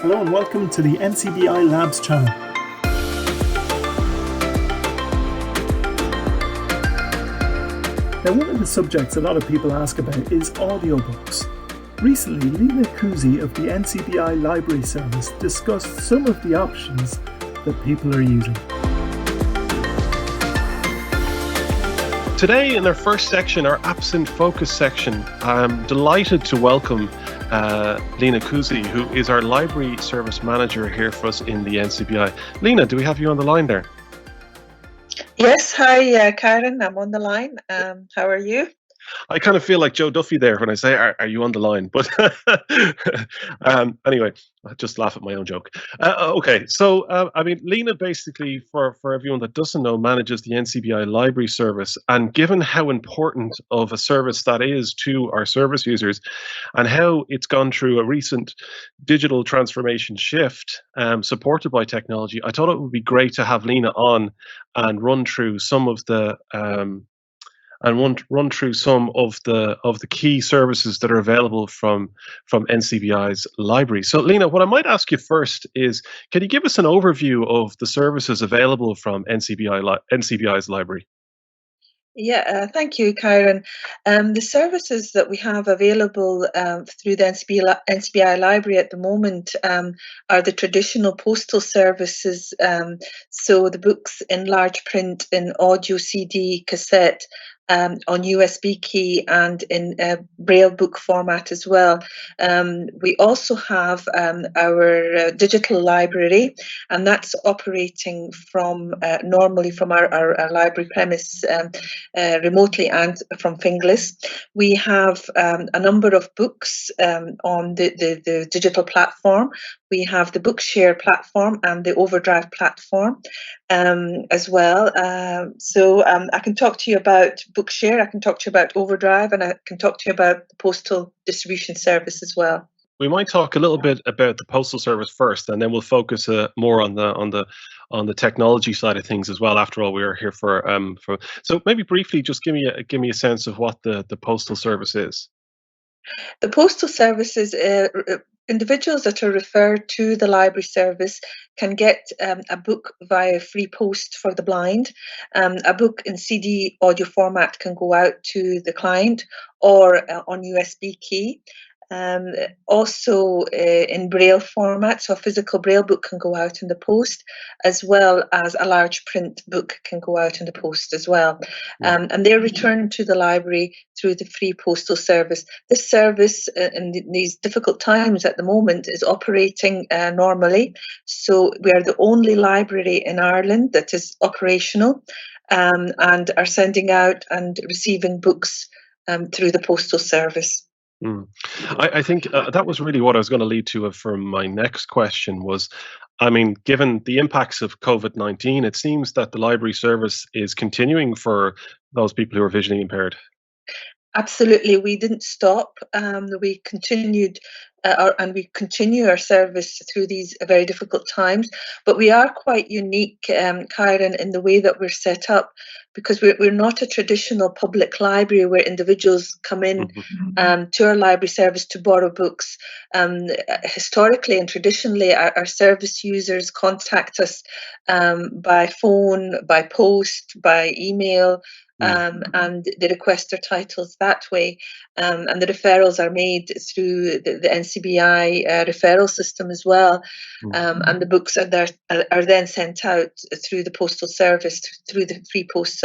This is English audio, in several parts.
Hello and welcome to the NCBI Labs channel. Now, one of the subjects a lot of people ask about is audiobooks. Recently, Lina Kouzi of the NCBI Library Service discussed some of the options that people are using. Today, in our first section, our absent focus section, I'm delighted to welcome Lina Kouzi, who is our library service manager here for us in the NCBI. Lina, do we have you on the line there? Yes, hi, Karen. I'm on the line. How are you? I kind of feel like Joe Duffy there when I say, are you on the line? But anyway, I just laugh at my own joke. Okay, so Lina basically, for everyone that doesn't know, manages the NCBI library service. And given how important of a service that is to our service users and how it's gone through a recent digital transformation shift supported by technology, I thought it would be great to have Lina on and run through some of the run through some of the key services that are available from NCBI's library. So, Lina, what I might ask you first is, can you give us an overview of the services available from NCBI's library? Yeah, thank you, Karen. The services that we have available through the NCBI library at the moment are the traditional postal services, so the books in large print, in audio, CD, cassette, on USB key and in Braille book format as well. We also have our digital library, and that's operating from normally from our library premise remotely and from Finglas. We have a number of books on the digital platform. We have the Bookshare platform and the Overdrive platform as well. So I can talk to you about Bookshare, I can talk to you about Overdrive, and I can talk to you about the postal distribution service as well. We might talk a little bit about the postal service first, and then we'll focus more on the technology side of things as well. After all, we are here for. So maybe briefly, just give me a sense of what the postal service is. The postal services, individuals that are referred to the library service can get a book via free post for the blind. A book in CD audio format can go out to the client or on USB key. Also in Braille format, so a physical Braille book can go out in the post, as well as a large print book can go out in the post as well. And they're returned to the library through the free postal service. This service in these difficult times at the moment is operating normally. So we are the only library in Ireland that is operational and are sending out and receiving books through the postal service. I think that was really what I was going to lead to for my next question was, given the impacts of COVID-19, it seems that the library service is continuing for those people who are visually impaired. Absolutely, we didn't stop. We continued, and we continue our service through these very difficult times. But we are quite unique, Karen, in the way that we're set up, because we're not a traditional public library where individuals come in to our library service to borrow books. Historically and traditionally, our service users contact us by phone, by post, by email. And they request their titles that way, and the referrals are made through the NCBI referral system as well, and the books are then sent out through the postal service, through the free post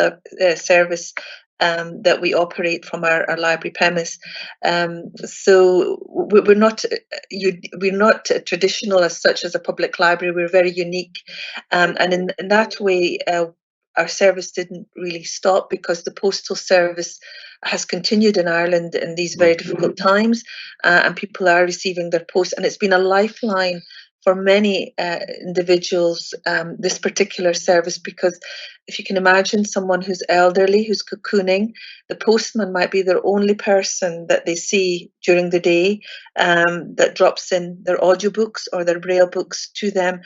service that we operate from our library premise. So we're not traditional as such as a public library. We're very unique, and in that way. Our service didn't really stop because the postal service has continued in Ireland in these very difficult times, and people are receiving their post. And it's been a lifeline for many individuals, this particular service, because if you can imagine someone who's elderly, who's cocooning, the postman might be their only person that they see during the day that drops in their audiobooks or their Braille books to them.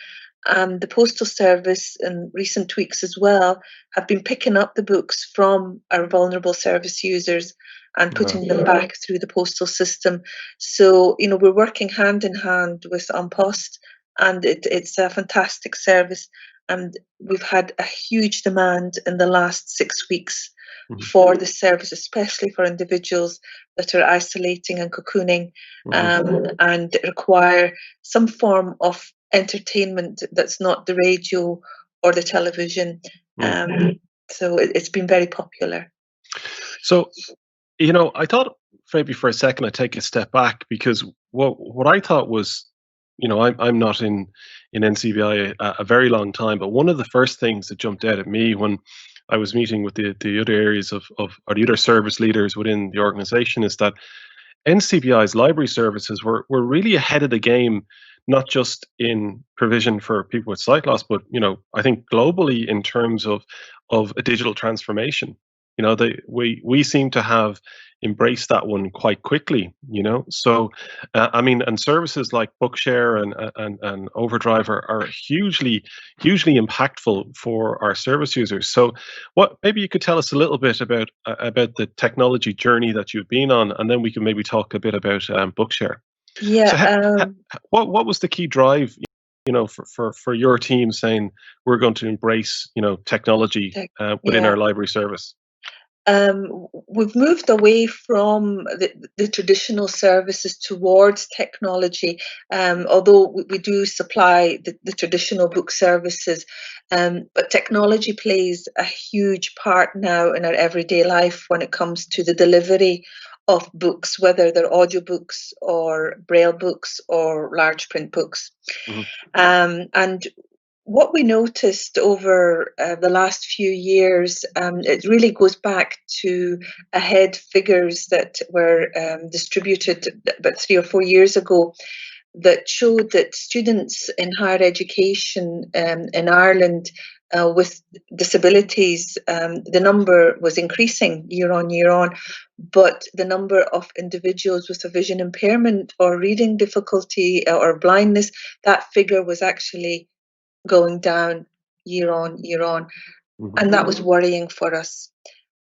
and the Postal Service in recent weeks as well have been picking up the books from our vulnerable service users and putting them back through the postal system. So, we're working hand in hand with An Post, and it's a fantastic service. And we've had a huge demand in the last 6 weeks for the service, especially for individuals that are isolating and cocooning and require some form of entertainment that's not the radio or the television. So it's been very popular. So, I thought maybe for a second I'd take a step back, because what I thought was, I'm not in NCBI a very long time, but one of the first things that jumped out at me when I was meeting with the other areas of or the other service leaders within the organization is that NCBI's library services were really ahead of the game, not just in provision for people with sight loss, but I think globally in terms of a digital transformation. We seem to have embraced that one quite quickly. So and services like Bookshare and Overdrive are hugely impactful for our service users. So what maybe you could tell us a little bit about the technology journey that you've been on, and then we can maybe talk a bit about Bookshare. Yeah. So what was the key drive, for your team saying we're going to embrace, technology within our library service? We've moved away from the traditional services towards technology, although we do supply the traditional book services. But technology plays a huge part now in our everyday life when it comes to the delivery of books, whether they're audiobooks or braille books or large print books. And what we noticed over the last few years, it really goes back to ahead figures that were distributed about 3 or 4 years ago that showed that students in higher education in Ireland with disabilities, the number was increasing year on, but the number of individuals with a vision impairment or reading difficulty or blindness, that figure was actually going down year on. And that was worrying for us.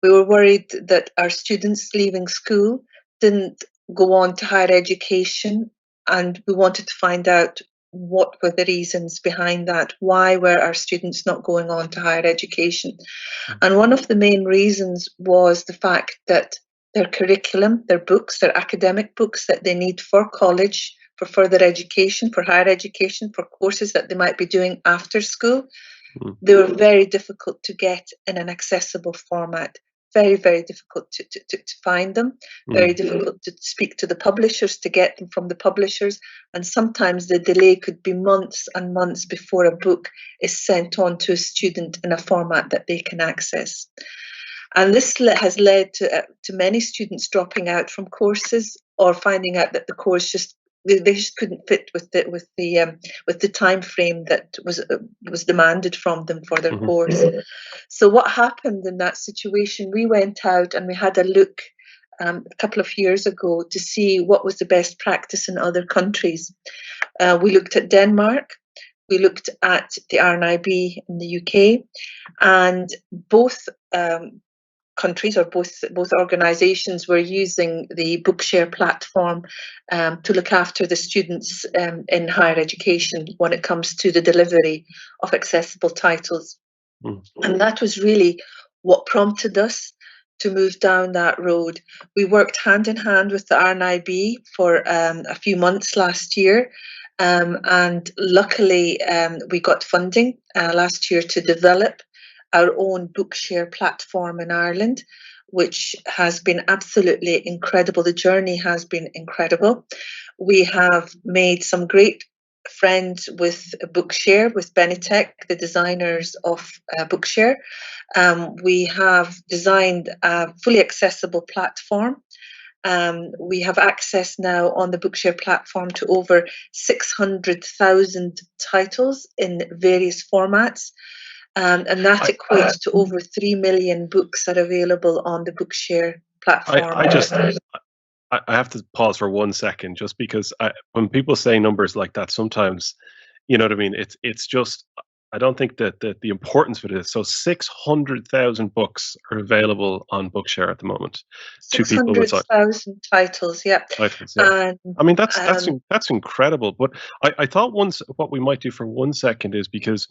We were worried that our students leaving school didn't go on to higher education, and we wanted to find out what were the reasons behind that. Why were our students not going on to higher education? And one of the main reasons was the fact that their curriculum, their books, their academic books that they need for college, for further education, for higher education, for courses that they might be doing after school, they were very difficult to get in an accessible format. Very, very difficult to find them, very difficult to speak to the publishers, to get them from the publishers. And sometimes the delay could be months and months before a book is sent on to a student in a format that they can access. And this has led to many students dropping out from courses or finding out that the course they just couldn't fit with the time frame that was demanded from them for their course. So what happened in that situation? We went out and we had a look a couple of years ago to see what was the best practice in other countries. We looked at Denmark. We looked at the RNIB in the UK, and both countries or both organisations were using the Bookshare platform to look after the students in higher education when it comes to the delivery of accessible titles. And that was really what prompted us to move down that road. We worked hand in hand with the RNIB for a few months last year. And luckily, we got funding last year to develop our own Bookshare platform in Ireland, which has been absolutely incredible. The journey has been incredible. We have made some great friends with Bookshare, with Benetech, the designers of Bookshare. We have designed a fully accessible platform. We have access now on the Bookshare platform to over 600,000 titles in various formats. And that equates to over 3 million books that are available on the Bookshare platform. I have to pause for 1 second, just because when people say numbers like that, sometimes You know what I mean? It's just, I don't think that the importance of it is. So 600,000 books are available on Bookshare at the moment to people with 600,000 titles, yeah. titles. Yeah, And I mean that's incredible. But I thought once what we might do for 1 second is, because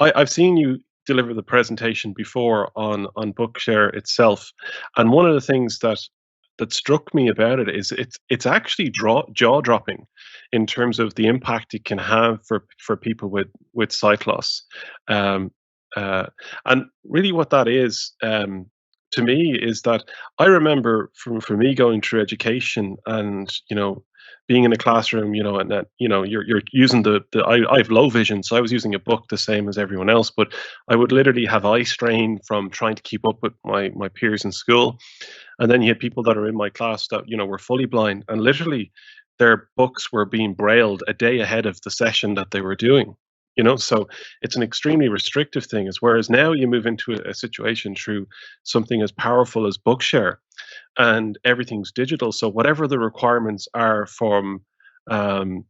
I've seen you deliver the presentation before on Bookshare itself, and one of the things that struck me about it is it's actually jaw dropping in terms of the impact it can have for people with sight loss, um, uh, and really what that is, to me, is that I remember for me going through education, and being in a classroom, and that you're using I have low vision, so I was using a book the same as everyone else, but I would literally have eye strain from trying to keep up with my peers in school. And then you had people that are in my class that were fully blind, and literally their books were being brailled a day ahead of the session that they were doing. So it's an extremely restrictive thing. As whereas now you move into a situation through something as powerful as Bookshare, and everything's digital. So whatever the requirements are um,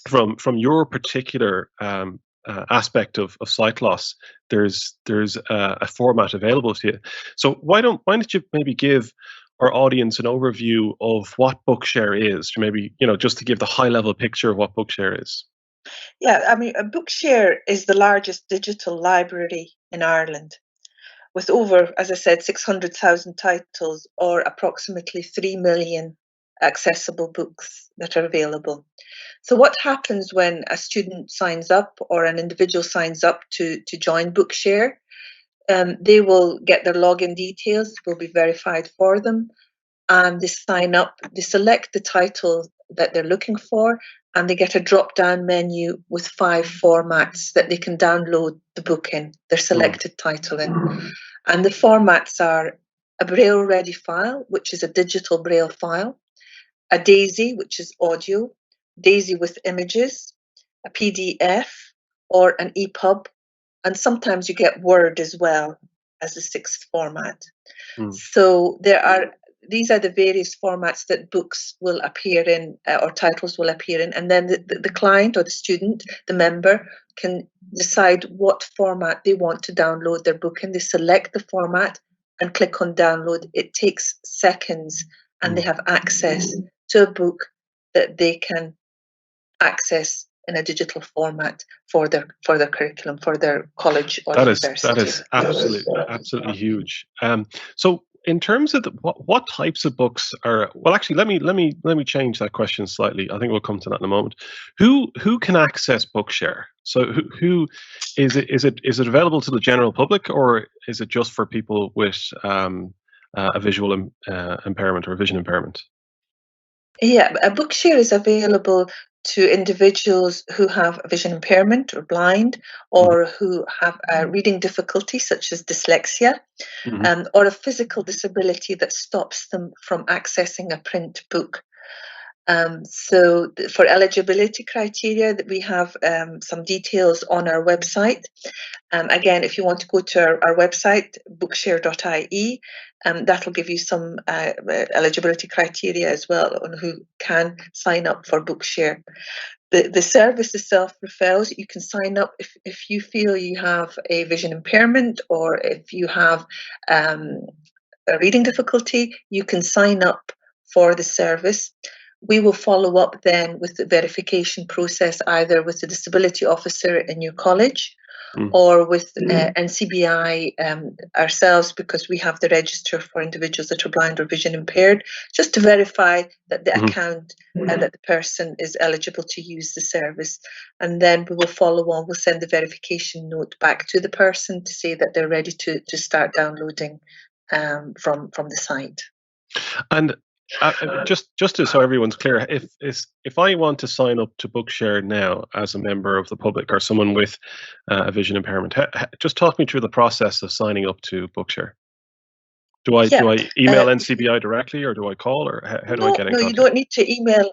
from your particular aspect of sight loss, there's a format available to you. So why don't you maybe give our audience an overview of what Bookshare is, to maybe just to give the high level picture of what Bookshare is. Yeah, I mean, Bookshare is the largest digital library in Ireland, with over, as I said, 600,000 titles, or approximately 3 million accessible books that are available. So what happens when a student signs up or an individual signs up to join Bookshare? They will get their login details, will be verified for them, and they sign up, they select the title that they're looking for, and they get a drop-down menu with 5 formats that they can download the book in, their selected title in. And the formats are a Braille-ready file, which is a digital Braille file, a DAISY, which is audio, DAISY with images, a PDF, or an EPUB, and sometimes you get Word as well as the 6th format. So these are the various formats that books will appear in, or titles will appear in, and then the client or the student, the member, can decide what format they want to download their book in. They select the format and click on download. It takes seconds, and they have access to a book that they can access in a digital format for their curriculum, for their college or university. That is absolutely huge. So in terms of what types of books are, well, actually, let me change that question slightly. I think we'll come to that in a moment. Who can access Bookshare? So who is it? Is it available to the general public, or is it just for people with a visual impairment or a vision impairment? Yeah, a Bookshare is available to individuals who have a vision impairment or blind, or who have a reading difficulty such as dyslexia, or a physical disability that stops them from accessing a print book. So for eligibility criteria, that we have some details on our website. Again, if you want to go to our website, bookshare.ie, that'll give you some eligibility criteria as well on who can sign up for Bookshare. The service is self-referrals. You can sign up if you feel you have a vision impairment, or if you have a reading difficulty, you can sign up for the service. We will follow up then with the verification process, either with the disability officer in your college, or with NCBI ourselves, because we have the register for individuals that are blind or vision impaired, just to verify that the account and that the person is eligible to use the service. And then we will follow on. We'll send the verification note back to the person to say that they're ready to start downloading from the site. And just so everyone's clear, if I want to sign up to Bookshare now as a member of the public, or someone with a vision impairment, just talk me through the process of signing up to Bookshare. Do I email NCBI directly, or do I call, or how do I get in contact? No, you don't need to email.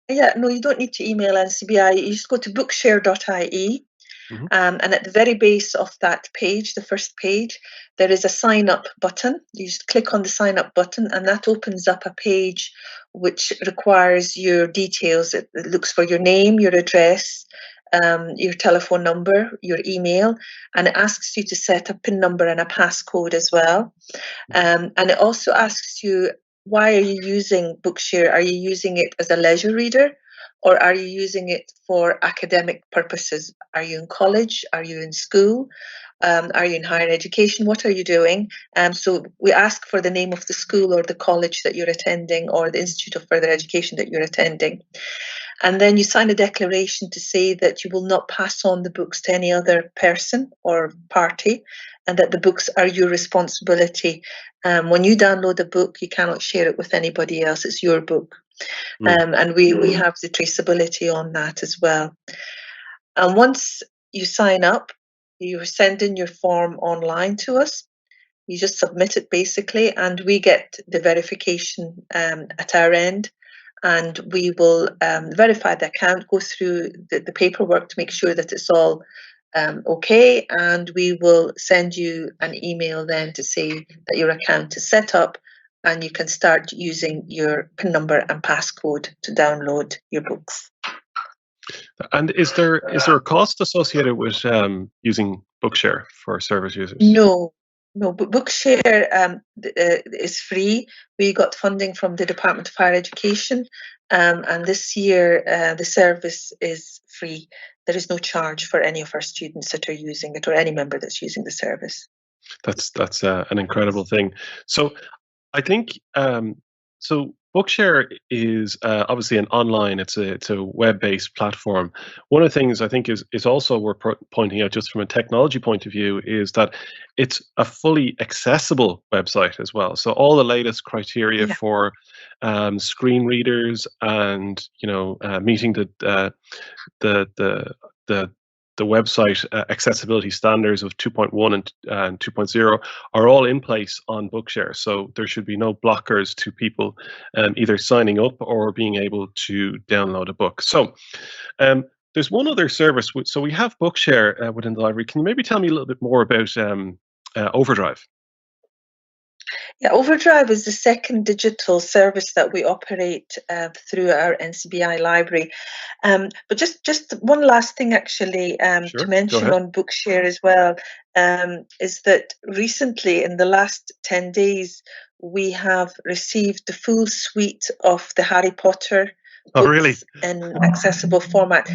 Yeah, no, you don't need to email NCBI. You just go to bookshare.ie. And at the very base of that page, the first page, there is a sign up button. You just click on the sign up button, and that opens up a page which requires your details. It looks for your name, your address, your telephone number, your email, and it asks you to set a PIN number and a passcode as well. And it also asks you, why are you using Bookshare? Are you using it as a leisure reader, or are you using it for academic purposes? Are you in college? Are you in school? Are you in higher education? What are you doing? So we ask for the name of the school or the college that you're attending, or the Institute of Further Education that you're attending. And then you sign a declaration to say that you will not pass on the books to any other person or party, and that the books are your responsibility. When you download a book, you cannot share it with anybody else. It's your book. And we have the traceability on that as well. And once you sign up, you send in your form online to us. You just submit it basically, and we get the verification at our end. And we will verify the account, go through the paperwork to make sure that it's all okay. And we will send you an email then to say that your account is set up and you can start using your PIN number and passcode to download your books. And is there a cost associated with using Bookshare for service users? No, but Bookshare is free. We got funding from the Department of Higher Education, and this year the service is free. There is no charge for any of our students that are using it, or any member that's using the service. That's an incredible thing. So I think so. Bookshare is obviously an online. It's a web-based platform. One of the things I think is also worth pointing out, just from a technology point of view, is that it's a fully accessible website as well. So all the latest criteria for screen readers, and meeting the website accessibility standards of 2.1 and 2.0 are all in place on Bookshare. So there should be no blockers to people either signing up or being able to download a book. So there's one other service. So we have Bookshare within the library. Can you maybe tell me a little bit more about Overdrive? Yeah, Overdrive is the second digital service that we operate through our NCBI library. But just one last thing, actually, Sure, to mention on Bookshare as well, is that recently, in the last 10 days, we have received the full suite of the Harry Potter books in accessible format.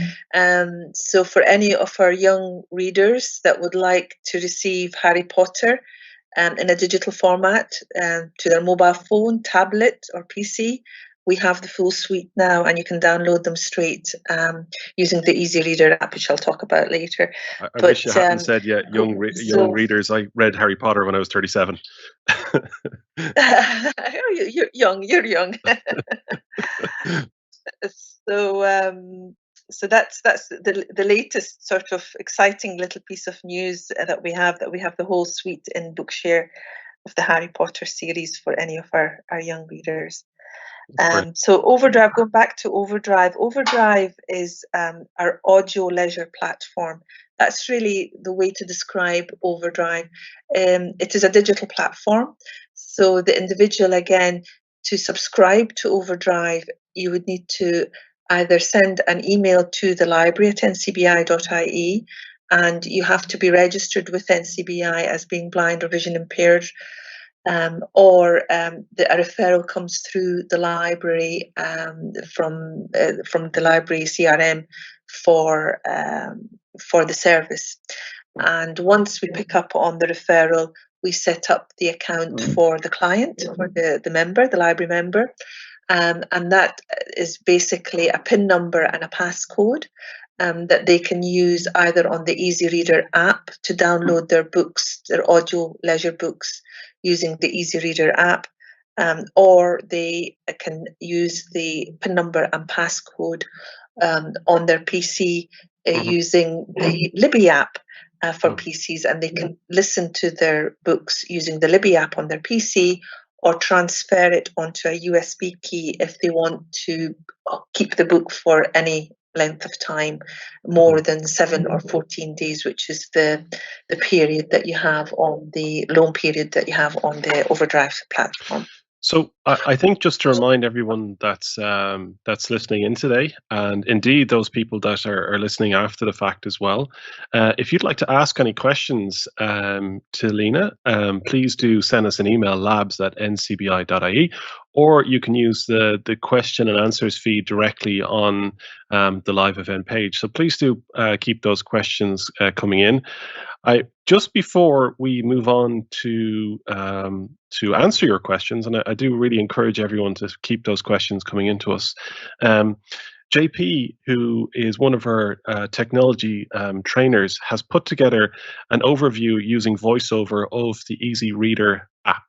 So for any of our young readers that would like to receive Harry Potter in a digital format to their mobile phone, tablet, or PC, we have the full suite now, and you can download them straight using the Easy Reader app, which I'll talk about later. I wish you hadn't said young readers. I read Harry Potter when I was 37. You're young. You're young. So that's the latest sort of exciting little piece of news that we have the whole suite in Bookshare of the Harry Potter series for any of our young readers. So Overdrive, going back to Overdrive is our audio leisure platform. That's really the way to describe Overdrive. It is a digital platform, so the individual, again, to subscribe to Overdrive, you would need to either send an email to the library at ncbi.ie, and you have to be registered with NCBI as being blind or vision impaired, or a referral comes through the library from the library CRM for the service. And once we pick up on the referral, we set up the account for the client, for the member, the library member. And that is basically a PIN number and a passcode that they can use either on the Easy Reader app to download their books, their audio leisure books, using the Easy Reader app, or they can use the PIN number and passcode on their PC using the Libby app for PCs, and they can listen to their books using the Libby app on their PC, or transfer it onto a USB key if they want to keep the book for any length of time, more than 7 or 14 days, which is the period that you have on the loan period that you have on the Overdrive platform. So I think just to remind everyone that's listening in today, and indeed those people that are listening after the fact as well, if you'd like to ask any questions to Lina, please do send us an email, labs@ncbi.ie, or you can use the question and answers feed directly on the live event page. So please do keep those questions coming in. Just before we move on to answer your questions, and I do really encourage everyone to keep those questions coming into us. JP, who is one of our technology trainers, has put together an overview using VoiceOver of the Easy Reader app.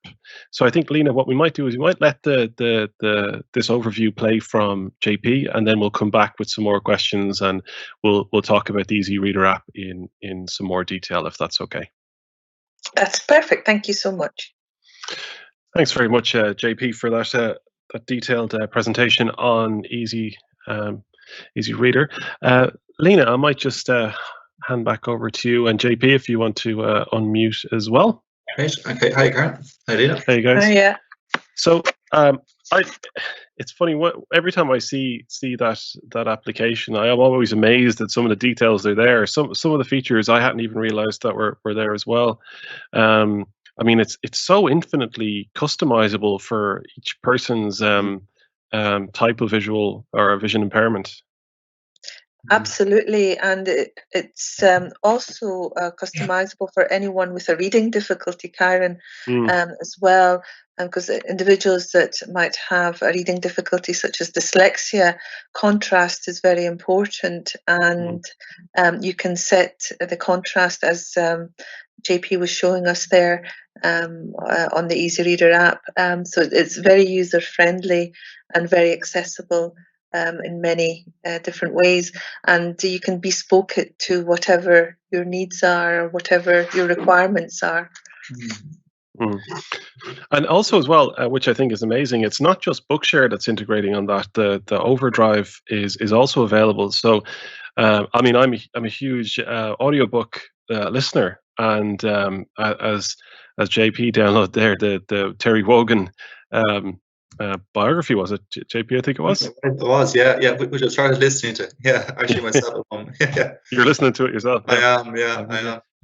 So I think, Lina, what we might do is we might let this overview play from JP, and then we'll come back with some more questions, and we'll talk about the Easy Reader app in some more detail, if that's okay. That's perfect. Thank you so much. Thanks very much, JP, for that detailed presentation on Easy Reader. Lina, I might just hand back over to you, and JP, if you want to unmute as well. Great. Okay. Hi, Karen. Hi, Lina. Hey, guys. Oh, yeah. So, it's funny. Every time I see that application, I am always amazed at some of the details that are there. Some of the features I hadn't even realized that were there as well. I mean, it's so infinitely customizable for each person's type of visual or vision impairment. Absolutely, and it's also customizable for anyone with a reading difficulty, Karen, as well, because individuals that might have a reading difficulty such as dyslexia, contrast is very important, and you can set the contrast as JP was showing us there on the Easy Reader app. So it's very user-friendly and very accessible in many different ways, and you can bespoke it to whatever your needs are or whatever your requirements are. And also as well, which I think is amazing, it's not just Bookshare that's integrating on that. The Overdrive is also available. So I mean, I'm a huge audiobook listener, and as JP downloaded there, the Terry Wogan biography, was it, JP? I think it was. It was, yeah, which I started listening to. Yeah, actually myself at home. Yeah. You're listening to it yourself. I am.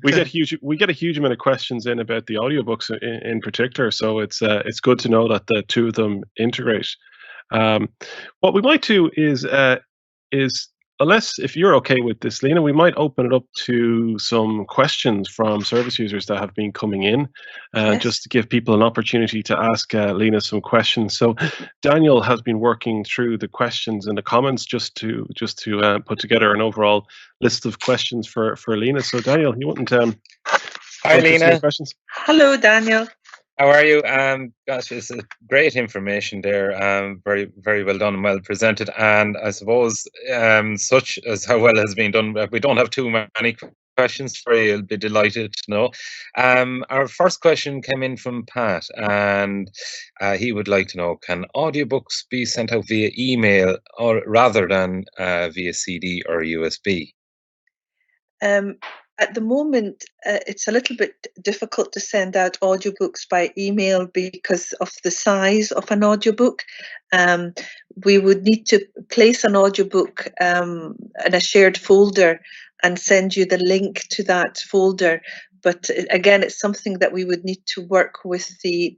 We get a huge amount of questions in about the audiobooks in particular, so it's good to know that the two of them integrate. What we might do is unless, if you're okay with this, Lina, we might open it up to some questions from service users that have been coming in, Yes. just to give people an opportunity to ask Lina some questions. So Daniel has been working through the questions in the comments just to put together an overall list of questions for Lina. So Daniel, you wouldn't Hi, Lina. questions? Hello, Daniel. How are you? Gosh, it's a great information there. Very, very well done and well presented. And I suppose, such as how well has been done, we don't have too many questions for you. You'll be delighted to know. Our first question came in from Pat, and he would like to know: can audiobooks be sent out via email or rather than via CD or USB? At the moment, it's a little bit difficult to send out audiobooks by email because of the size of an audiobook. We would need to place an audiobook in a shared folder and send you the link to that folder. But again, it's something that we would need to work with the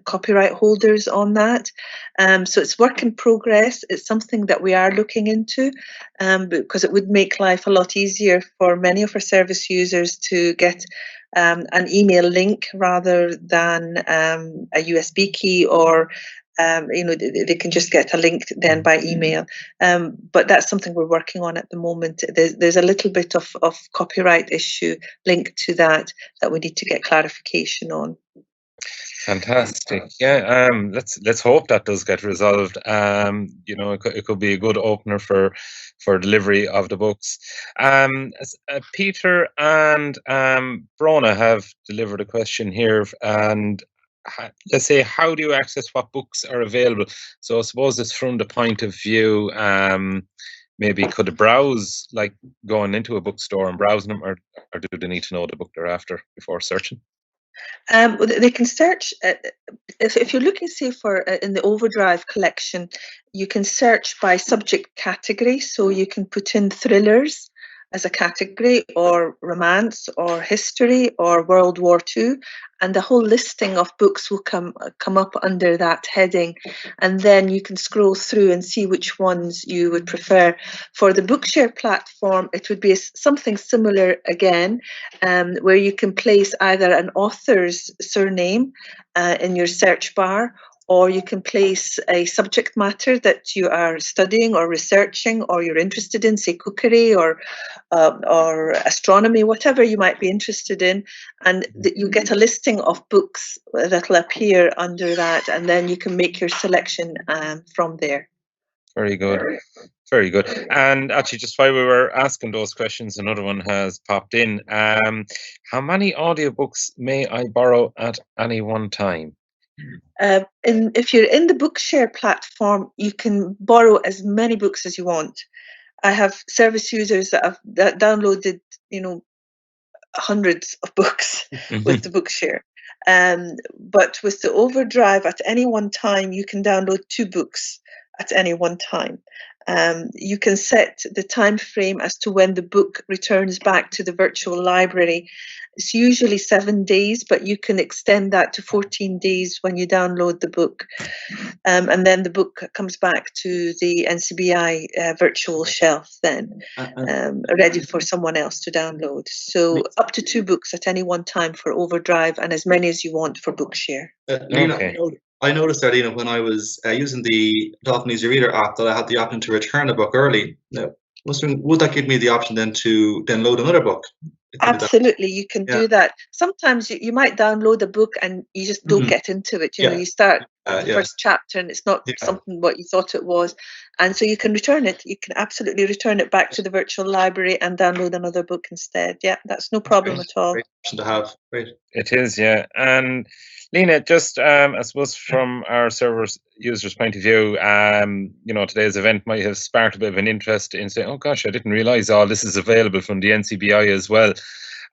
copyright holders on that. So it's work in progress. It's something that we are looking into because it would make life a lot easier for many of our service users to get an email link rather than a USB key, or they can just get a link then by email. But that's something we're working on at the moment. There's a little bit of copyright issue linked to that we need to get clarification on. Fantastic. Yeah. Let's hope that does get resolved. It could be a good opener for delivery of the books. Peter and Brona have delivered a question here, and let's say, how do you access what books are available? So I suppose it's from the point of view, maybe could a browse, like going into a bookstore and browsing them, or do they need to know the book they're after before searching? They can search, if you're looking, say, for in the Overdrive collection, you can search by subject category. So you can put in thrillers as a category, or romance, or history, or World War II, and the whole listing of books will come up under that heading, and then you can scroll through and see which ones you would prefer. For the Bookshare platform, it would be something similar again, where you can place either an author's surname in your search bar, or you can place a subject matter that you are studying or researching, or you're interested in, say cookery or astronomy, whatever you might be interested in, and you get a listing of books that'll appear under that, and then you can make your selection from there. Very good. Very good. And actually, just while we were asking those questions, another one has popped in. How many audiobooks may I borrow at any one time? If you're in the Bookshare platform, you can borrow as many books as you want. I have service users that have downloaded, hundreds of books with the Bookshare. But with the Overdrive, at any one time, you can download 2 books at any one time. You can set the time frame as to when the book returns back to the virtual library. It's usually 7 days, but you can extend that to 14 days when you download the book. And then the book comes back to the NCBI virtual shelf then, ready for someone else to download. So up to 2 books at any one time for Overdrive, and as many as you want for Bookshare. Lina, Okay. I noticed that, Lina, when I was using the Dolphin Easy Reader app, that I had the option to return a book early. Now, would that give me the option then to load another book? Absolutely, you can do that. Sometimes you might download a book and you just don't get into it. You start the first chapter and it's not something what you thought it was, and so you can return it. You can absolutely return it back to the virtual library and download another book instead. Yeah, that's no problem at all. Great option to have. Great. It is, yeah. And Lina, just I suppose from our servers users' point of view, today's event might have sparked a bit of an interest in saying, oh gosh, I didn't realize all this is available from the NCBI as well.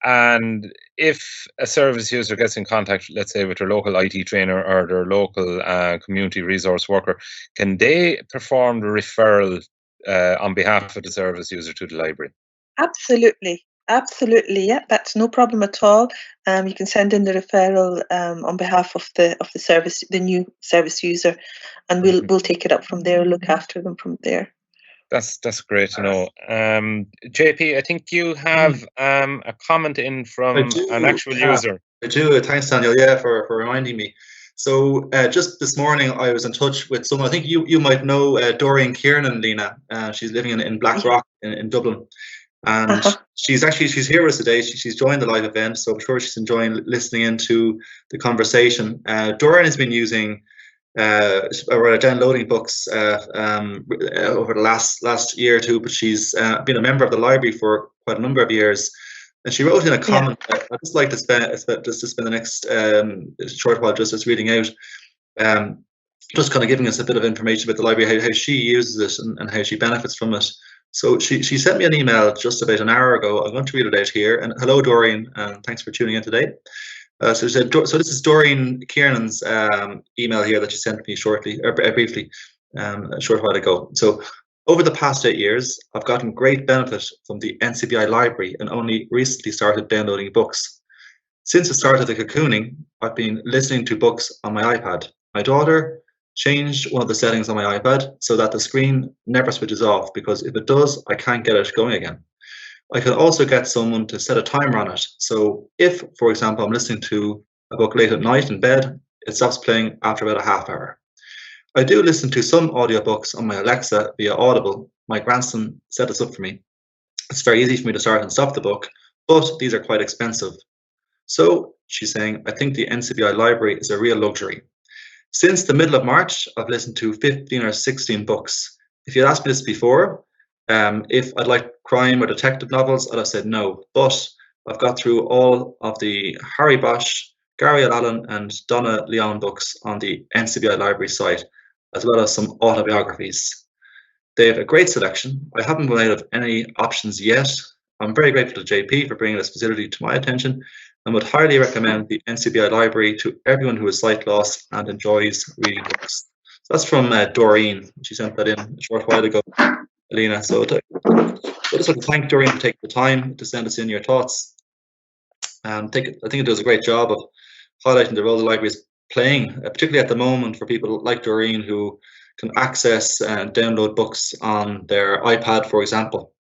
And if a service user gets in contact, let's say with their local IT trainer or their local community resource worker, can they perform the referral on behalf of the service user to the library? Absolutely, yeah, that's no problem at all. You can send in the referral on behalf of the service, the new service user, and we'll take it up from there, look after them from there. That's great to know. JP, I think you have a comment in from an actual user. I do. Thanks, Daniel. Yeah, for reminding me. So just this morning, I was in touch with someone. I think you might know Doreen Kiernan, Lina. She's living in Blackrock in Dublin. And she's here with us today. She's joined the live event, so I'm sure she's enjoying listening into the conversation. Doreen has been using downloading books over the last year or two, but she's been a member of the library for quite a number of years. And she wrote in a comment. I'd just like to spend the next short while just reading out, just kind of giving us a bit of information about the library, how she uses it and how she benefits from it. So she sent me an email just about an hour ago. I'm going to read it out here. And hello, Doreen, and thanks for tuning in today. So this is Doreen Kiernan's email here that she sent me briefly, a short while ago. So over the past 8 years, I've gotten great benefit from the NCBI library and only recently started downloading books. Since the start of the cocooning, I've been listening to books on my iPad. My daughter changed one of the settings on my iPad so that the screen never switches off, because if it does, I can't get it going again. I can also get someone to set a timer on it. So if, for example, I'm listening to a book late at night in bed, it stops playing after about a half hour. I do listen to some audiobooks on my Alexa via Audible. My grandson set this up for me. It's very easy for me to start and stop the book, but these are quite expensive. So she's saying, I think the NCBI library is a real luxury. Since the middle of March, I've listened to 15 or 16 books. If you'd asked me this before, if I'd like crime or detective novels, I'd have said no. But I've got through all of the Harry Bosch, Gary Allen and Donna Leon books on the NCBI library site, as well as some autobiographies. They have a great selection. I haven't run out of any options yet. I'm very grateful to JP for bringing this facility to my attention, and would highly recommend the NCBI library to everyone who has sight loss and enjoys reading books. So that's from Doreen. She sent that in a short while ago, Lina. So I just want to thank Doreen for taking the time to send us in your thoughts. I think it does a great job of highlighting the role the library is playing, particularly at the moment for people like Doreen who can access and download books on their iPad, for example.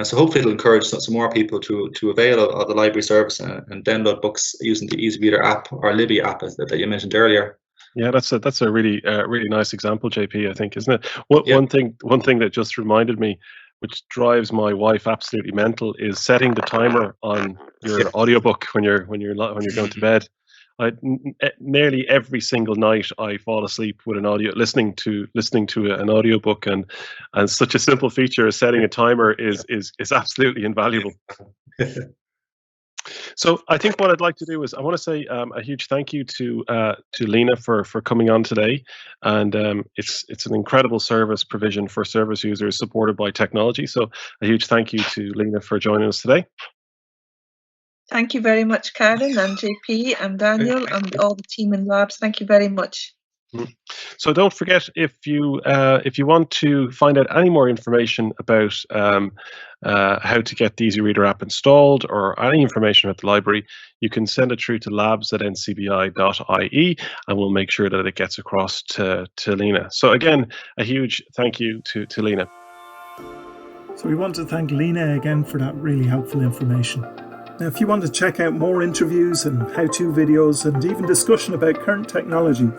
So hopefully it'll encourage some more people to avail of the library service and download books using the Easy Reader app or Libby app that you mentioned earlier. Yeah, that's a really really nice example, JP. I think, isn't it? One thing that just reminded me, which drives my wife absolutely mental, is setting the timer on your audiobook when you're going to bed. Nearly every single night I fall asleep with listening to an audiobook, and such a simple feature as setting a timer is absolutely invaluable. So I think what I'd like to do is I want to say a huge thank you to Lina for coming on today, and it's an incredible service provision for service users supported by technology. So a huge thank you to Lina for joining us today. Thank you very much, Karen and JP and Daniel and all the team in Labs. Thank you very much. So don't forget, if you want to find out any more information about how to get the Easy Reader app installed or any information about the library, you can send it through to labs@ncbi.ie, and we'll make sure that it gets across to Lina. So again, a huge thank you to Lina. So we want to thank Lina again for that really helpful information. Now, if you want to check out more interviews and how-to videos and even discussion about current technology,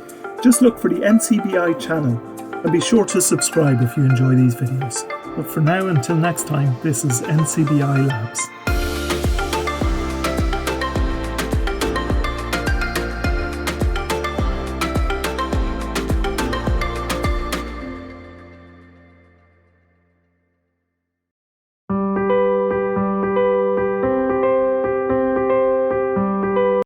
just look for the NCBI channel and be sure to subscribe if you enjoy these videos. But for now, until next time, this is NCBI Labs.